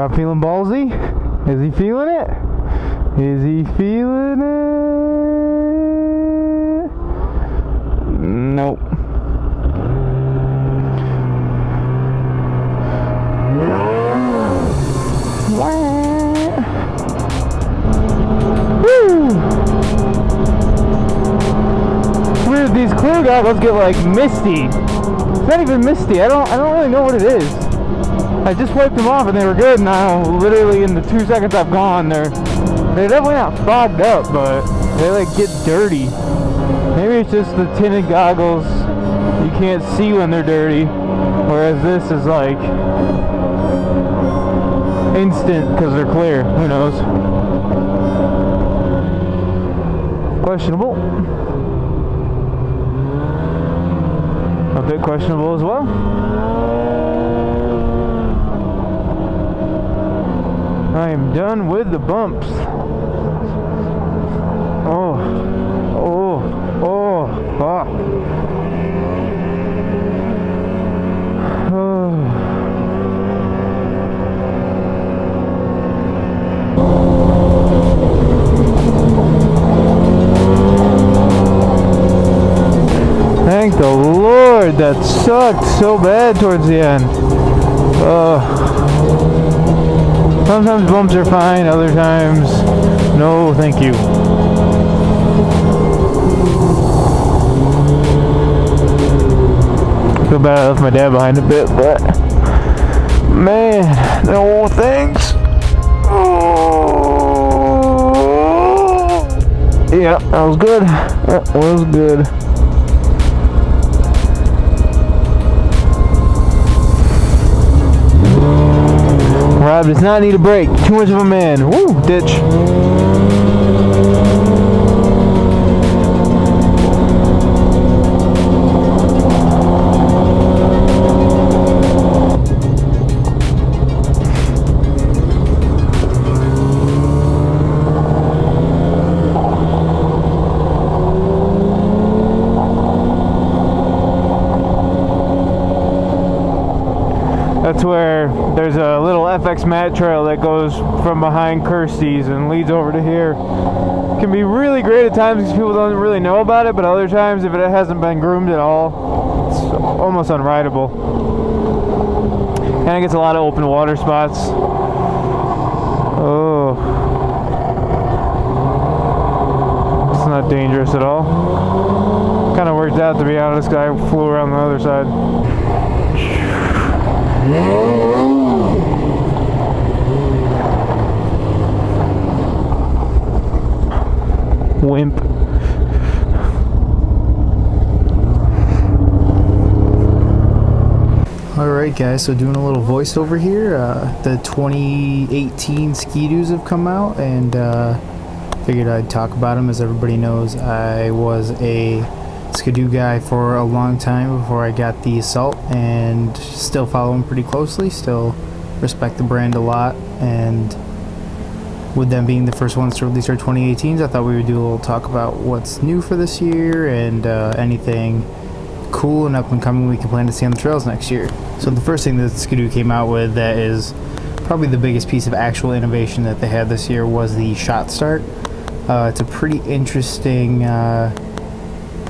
Rob feeling ballsy? Is he feeling it? Is he feeling it? Nope. Woo! It's weird, these clear goggles get like misty. It's not even misty. I don't really know what it is. I just wiped them off and they were good. Now, literally in the 2 seconds I've gone, they're definitely not fogged up, but they like get dirty. Maybe it's just the tinted goggles. You can't see when they're dirty, whereas this is like instant because they're clear. Who knows? Questionable. A bit questionable as well. I am done with the bumps. Oh. Thank the Lord, that sucked so bad towards the end. Sometimes bumps are fine, other times, no thank you. I feel bad I left my dad behind a bit, but man, no thanks. Oh. Yeah, that was good. That was good. Rob does not need a break. Too much of a man. Woo, ditch. That's where there's a little FX mat trail that goes from behind Kirsty's and leads over to here. Can be really great at times because people don't really know about it, but other times if it hasn't been groomed at all, it's almost unrideable. And it gets a lot of open water spots. Oh. It's not dangerous at all. Kind of worked out, to be honest, because I flew around the other side. Wimp. Alright guys, so doing a little voiceover here. The 2018 skidoos have come out, and figured I'd talk about them. As everybody knows, I was a skidoo guy for a long time before I got the Assault, and still follow them pretty closely, still respect the brand a lot, and with them being the first ones to release our 2018s, I thought we would do a little talk about what's new for this year and anything cool and up and coming we can plan to see on the trails next year. So the first thing that Skidoo came out with that is probably the biggest piece of actual innovation that they had this year was the shot start. It's a pretty interesting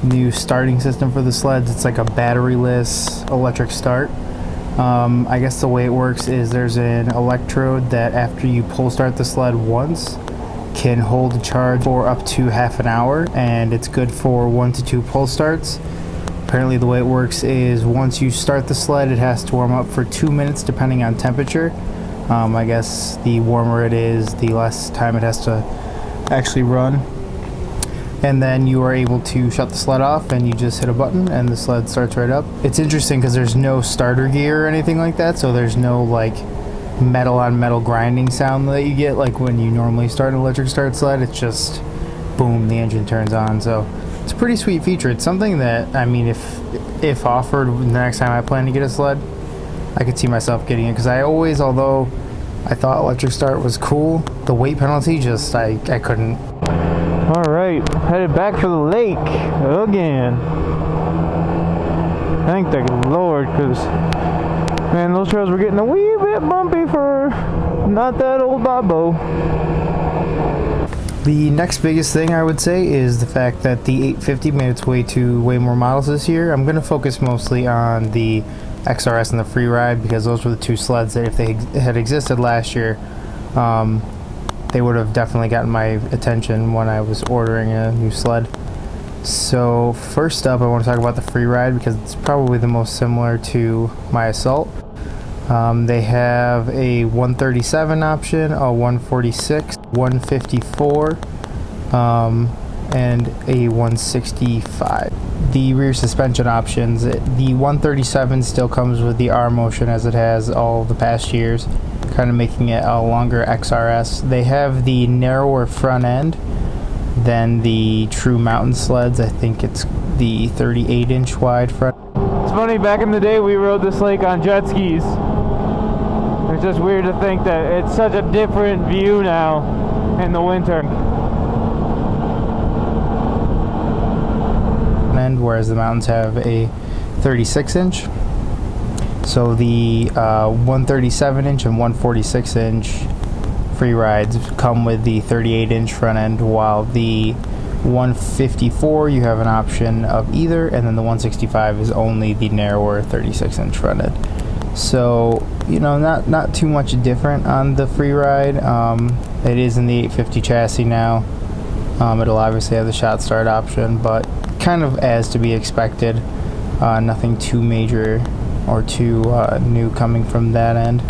new starting system for the sleds. It's like a batteryless electric start. I guess the way it works is there's an electrode that after you pull start the sled once can hold a charge for up to half an hour, and it's good for 1 to 2 pull starts. Apparently the way it works is once you start the sled, it has to warm up for 2 minutes depending on temperature. I guess the warmer it is, the less time it has to actually run. And then you are able to shut the sled off, and you just hit a button and the sled starts right up. It's interesting because there's no starter gear or anything like that, so there's no like metal on metal grinding sound that you get like when you normally start an electric start sled. It's just boom, the engine turns on. So it's a pretty sweet feature. It's something that, I mean, if offered the next time I plan to get a sled, I could see myself getting it, because I always, although I thought electric start was cool, the weight penalty just I couldn't. Alright, headed back for the lake again. Thank the Lord, because man, those trails were getting a wee bit bumpy for Not that old Bobo. The next biggest thing I would say is the fact that the 850 made its way to way more models this year. I'm going to focus mostly on the XRS and the Freeride because those were the two sleds that if they had existed last year, they would have definitely gotten my attention when I was ordering a new sled. So first up, I want to talk about the Freeride because it's probably the most similar to my Assault. They have a 137 option, a 146, 154, and a 165. The rear suspension options, the 137 still comes with the R motion as it has all the past years, kind of making it a longer XRS. They have the narrower front end than the true mountain sleds. I think it's the 38-inch wide front. It's funny, back in the day we rode this lake on jet skis. It's just weird to think that it's such a different view now in the winter. And whereas the mountains have a 36-inch. So the 137-inch and 146-inch Freerides come with the 38-inch front end, while the 154 you have an option of either, and then the 165 is only the narrower 36-inch front end. So, you know, not too much different on the Freeride. It is in the 850 chassis now. It'll obviously have the shot start option, but kind of as to be expected. Nothing too major or too new coming from that end.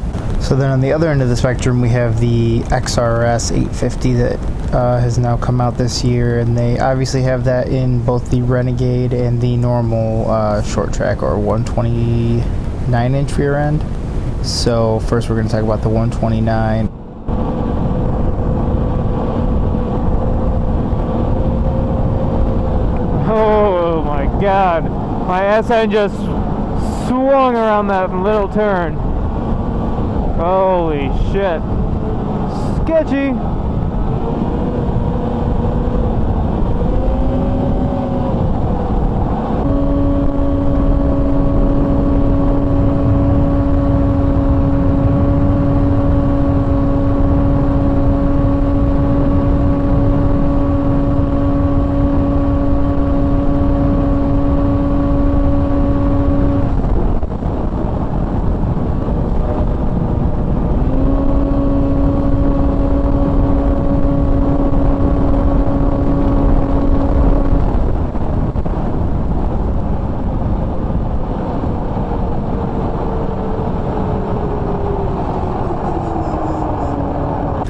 So then on the other end of the spectrum, we have the XRS 850 that has now come out this year, and they obviously have that in both the Renegade and the normal short track or 129-inch rear end. So first we're going to talk about the 129. Oh my god, my ass end just swung around that little turn. Holy shit. Sketchy.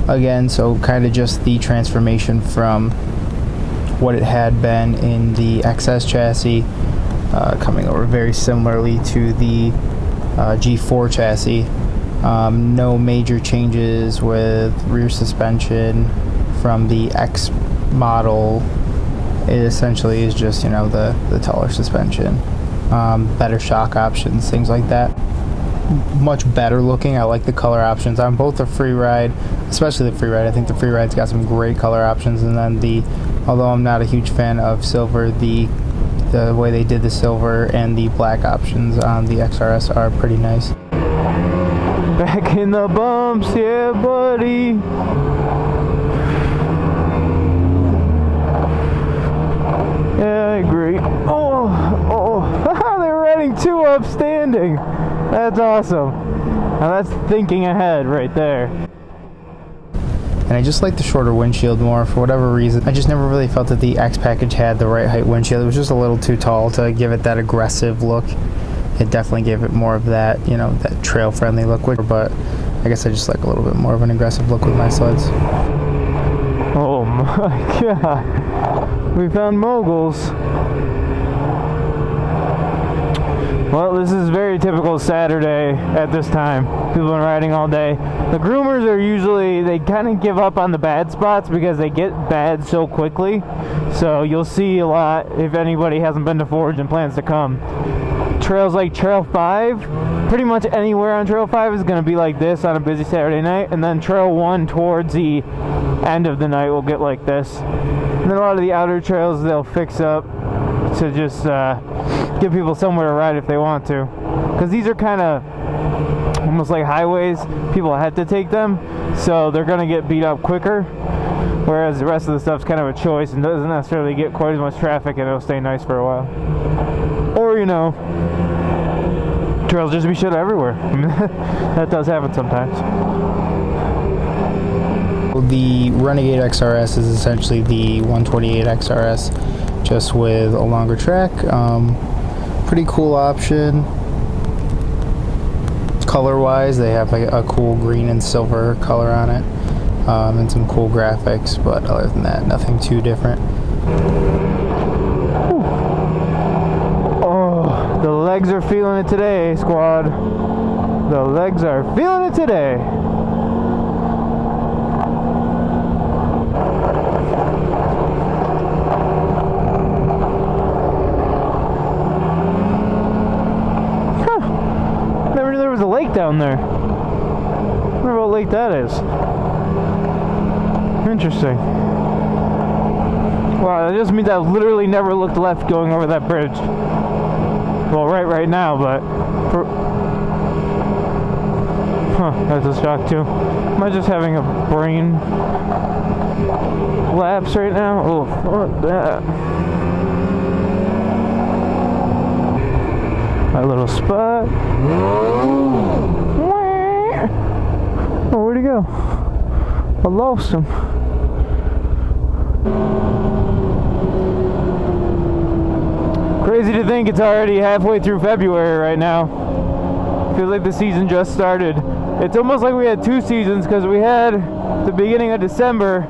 Again, so kind of just the transformation from what it had been in the XS chassis, coming over very similarly to the G4 chassis. No major changes with rear suspension from the X model. It essentially is just, you know, the taller suspension, better shock options, things like that. Much better looking. I like the color options on both the Freeride, especially the Freeride. I think the Freeride's got some great color options, and then although I'm not a huge fan of silver, the way they did the silver and the black options on the XRS are pretty nice. Back in the bumps, yeah buddy. Yeah, I agree. Oh, they're running two upstanding. That's awesome. Now that's thinking ahead right there. And I just like the shorter windshield more for whatever reason. I just never really felt that the X package had the right height windshield. It was just a little too tall to give it that aggressive look. It definitely gave it more of that, you know, that trail friendly look, but I guess I just like a little bit more of an aggressive look with my sleds. Oh my god. We found moguls. Well, this is very typical Saturday at this time. People are riding all day. The groomers are usually, they kind of give up on the bad spots because they get bad so quickly. So you'll see a lot if anybody hasn't been to Forge and plans to come. Trails like Trail 5, pretty much anywhere on Trail 5 is going to be like this on a busy Saturday night. And then Trail 1 towards the end of the night will get like this. And then a lot of the outer trails they'll fix up to just give people somewhere to ride if they want to, because these are kind of almost like highways. People have to take them, so they're gonna get beat up quicker. Whereas the rest of the stuff's kind of a choice and doesn't necessarily get quite as much traffic, and it'll stay nice for a while. Or, you know, trails just be shit everywhere. I mean, that does happen sometimes. The Renegade XRS is essentially the 128 XRS, just with a longer track. Pretty cool option. Color-wise, they have like a cool green and silver color on it, and some cool graphics. But other than that, nothing too different. Oh, the legs are feeling it today, squad. The legs are feeling it today. Down there. I wonder what lake that is. Interesting. Wow, that just means I literally never looked left going over that bridge. Well, right now, but that's a shock too. Am I just having a brain lapse right now? Oh, fuck that. My little spot. Oh, where'd he go? I lost him. Crazy to think it's already halfway through February right now. Feels like the season just started. It's almost like we had two seasons, because we had the beginning of December,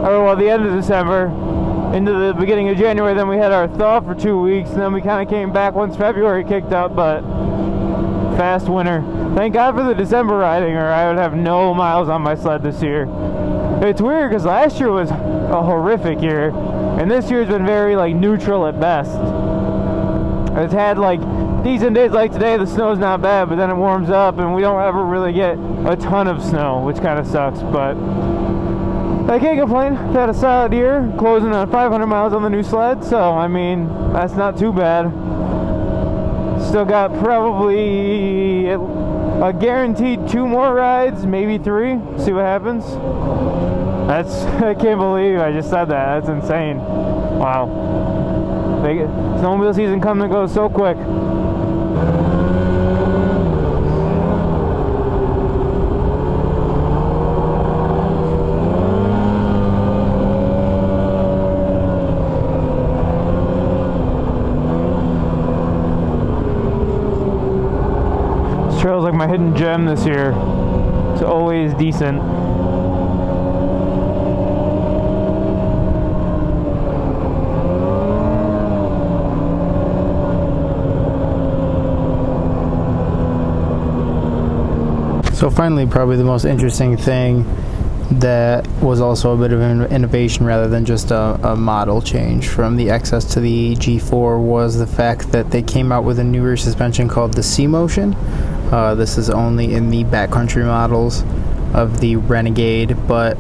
or well, the end of December into the beginning of January, then we had our thaw for 2 weeks, and then we kind of came back once February kicked up, but fast winter. Thank God for the December riding, or I would have no miles on my sled this year. It's weird because last year was a horrific year, and this year's been very like neutral at best. It's had like decent days like today, the snow's not bad, but then it warms up and we don't ever really get a ton of snow, which kind of sucks, but I can't complain. I've had a solid year, closing on 500 miles on the new sled, so I mean, that's not too bad. Still got probably a guaranteed 2 more rides, maybe 3. See what happens. I can't believe I just said that. That's insane. Wow. Big snowmobile season comes and goes so quick. Trail's like my hidden gem this year. It's always decent. So finally, probably the most interesting thing that was also a bit of an innovation rather than just a model change from the XS to the G4 was the fact that they came out with a newer suspension called the C-Motion. This is only in the Backcountry models of the Renegade, but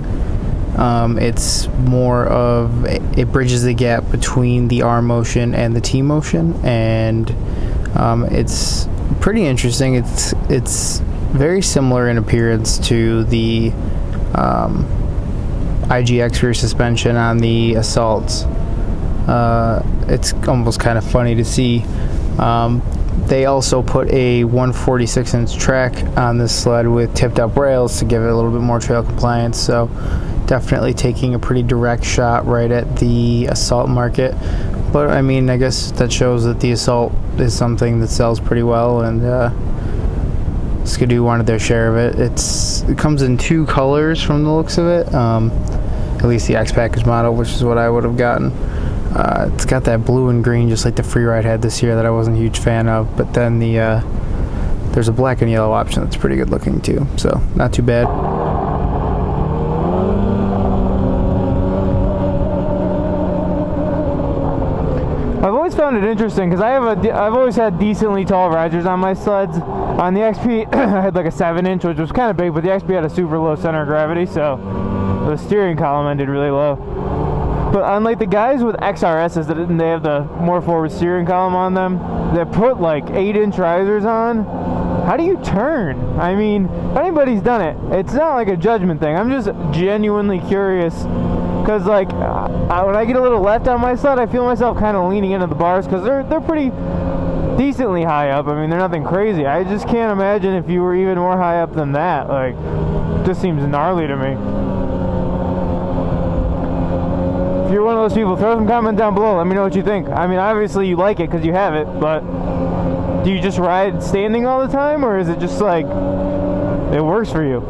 it's more of, it bridges the gap between the R-Motion and the T-Motion, and it's pretty interesting. It's very similar in appearance to the IGX rear suspension on the Assaults. It's almost kind of funny to see. They also put a 146-inch track on this sled with tipped-up rails to give it a little bit more trail compliance, so definitely taking a pretty direct shot right at the Assault market. But I mean, I guess that shows that the Assault is something that sells pretty well, and Skidoo wanted their share of it. It comes in 2 colors from the looks of it, at least the X package model, which is what I would have gotten. It's got that blue and green just like the Freeride had this year that I wasn't a huge fan of, but then there's a black and yellow option that's pretty good looking too, so not too bad. I've always found it interesting because I've always had decently tall risers on my sleds. On the XP I had like a 7-inch, which was kind of big, but the XP had a super low center of gravity, so the steering column ended really low. But unlike the guys with XRSs, that they have the more forward steering column on them, they put like 8-inch risers on. how do you turn? I mean, if anybody's done it, it's not like a judgment thing. I'm just genuinely curious. Because, like, when I get a little left on my sled, I feel myself kind of leaning into the bars because they're pretty decently high up. I mean, they're nothing crazy. I just can't imagine if you were even more high up than that. Like, it just seems gnarly to me. If you're one of those people, throw some comments down below. Let me know what you think. I mean, obviously you like it because you have it, but do you just ride standing all the time, or is it just like it works for you?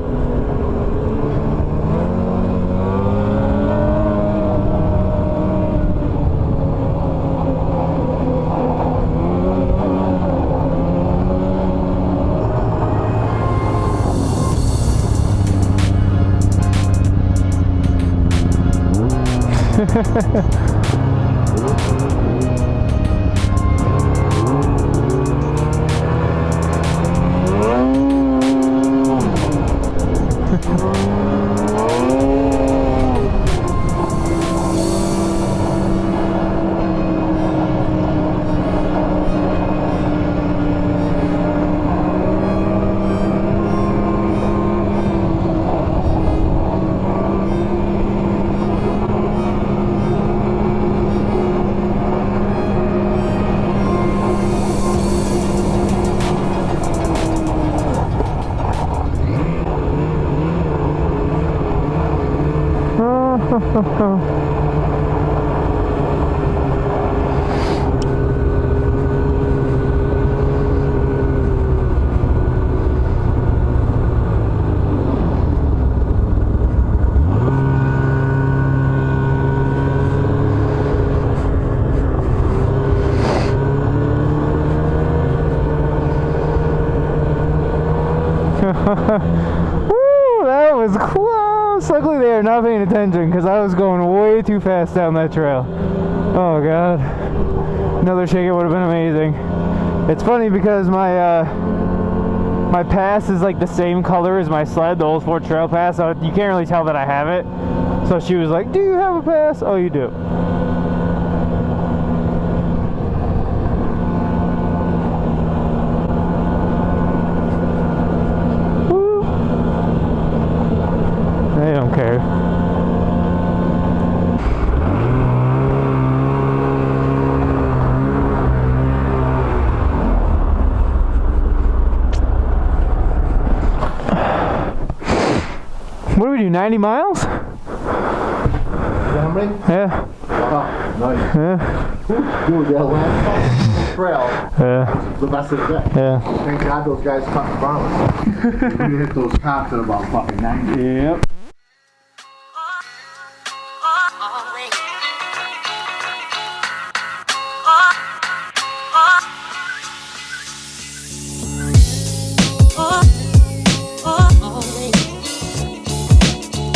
Woo, that was close. Luckily they are not paying attention because I was going way too fast down that trail. Oh god, another shake it would have been amazing. It's funny because my my pass is like the same color as my sled, the Old Fort Trail pass, so you can't really tell that I have it. So she was like, do you have a pass? Oh, you do. They don't care. What do we do, 90 miles? How many? Yeah. Oh, nice. Yeah. Dude, that last trail, Yeah. the best of the day. Yeah. Thank God those guys cut in front of us. We hit those cops at about fucking 90. Yep.